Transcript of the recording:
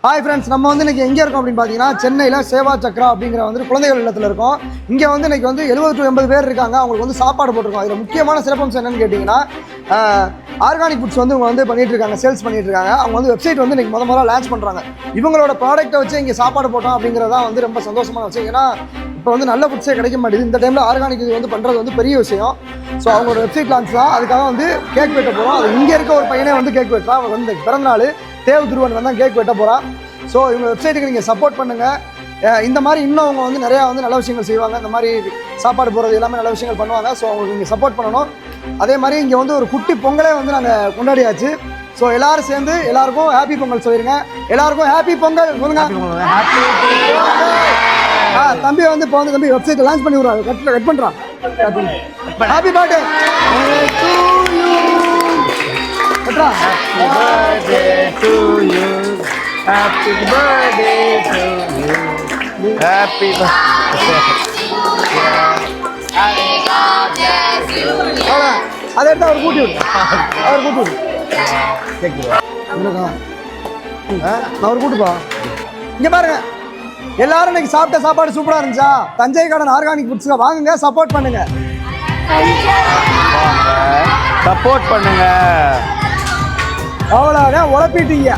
Hi friends, நம்ம வந்து இன்றைக்கி எங்கே இருக்கோம் அப்படின்னு பார்த்தீங்கன்னா சென்னையில் சேவா சக்ரா அப்படிங்கிற வந்து குழந்தைகள் இல்லத்தில் இருக்கோம். இங்கே வந்து இன்றைக்கி வந்து 70 to 80 பேர் இருக்காங்க. அவங்களுக்கு வந்து சாப்பாடு போட்டிருக்கோம். இதில் முக்கியமான சிறப்பம்சம் என்னென்னு கேட்டிங்கன்னா ஆர்கானிக் ஃபுட்ஸ் வந்து இவங்க வந்து பண்ணிகிட்டு இருக்காங்க, சேல்ஸ் பண்ணிகிட்டு இருக்காங்க. அவங்க வந்து வெப்சைட் வந்து இன்றைக்கி முதல்ல லான்ச் பண்ணுறாங்க. இவங்களோட ப்ராடக்ட்டை வச்சு இங்கே சாப்பாடு போட்டோம் அப்படிங்கிறதான் வந்து ரொம்ப சந்தோஷமான விஷயம். ஏன்னா இப்போ வந்து நல்ல ஃபுட்ஸே கிடைக்க மாட்டேது. இந்த டைமில் ஆர்கானிக் இது வந்து பண்ணுறது வந்து பெரிய விஷயம். ஸோ அவங்களோட வெப்சைட் லான்ச் தான். அதுக்காக வந்து கேக் வெட்ட போகிறோம். அது இங்கே இருக்க ஒரு பையனே வந்து கேக் வெட்டுறான். அவர் வந்து பிறந்தநாள் தேவ் துருவன் வந்து கேக் வெட்ட போகிறான். ஸோ இவங்க வெப்சைட்டுக்கு நீங்கள் சப்போர்ட் பண்ணுங்கள். இந்த மாதிரி இன்னும் அவங்க வந்து நிறையா வந்து நல்ல விஷயங்கள் செய்வாங்க. இந்த மாதிரி சாப்பாடு போகிறது எல்லாமே நல்ல விஷயங்கள் பண்ணுவாங்க. ஸோ அவங்களுக்கு நீங்கள் சப்போர்ட் பண்ணணும். அதே மாதிரி இங்கே வந்து ஒரு குட்டி பொங்கலே வந்து நாங்கள் கொண்டாடியாச்சு. ஸோ எல்லோரும் சேர்ந்து எல்லாருக்கும் ஹாப்பி பொங்கல் சொல்லிடுங்க. எல்லாருக்கும் ஹாப்பி பொங்கல் சொல்லுங்க. தம்பி வந்து இப்போ வந்து தம்பி வெப்சைட்டை லான்ச் பண்ணி விடுறாங்க. கட் பண்ணுறான். Happy birthday Happy birthday to you. Happy birthday. அதை எடுத்து அவர் கூட்டி விடு. அவர் கூட்டி விடு. அவர் கூட்டுப்பா. இங்கே பாருங்க, எல்லாரும் இன்னைக்கு சாப்பிட்ட சாப்பாடு சூப்பராக இருந்துச்சா? தஞ்சை கார்டன் ஆர்கானிக் ஃபுட்ஸ்க்கு வாங்குங்க, சப்போர்ட் பண்ணுங்க. சப்போர்ட் பண்ணுங்க. அவ்வளோதான், உழப்பிட்டீங்க.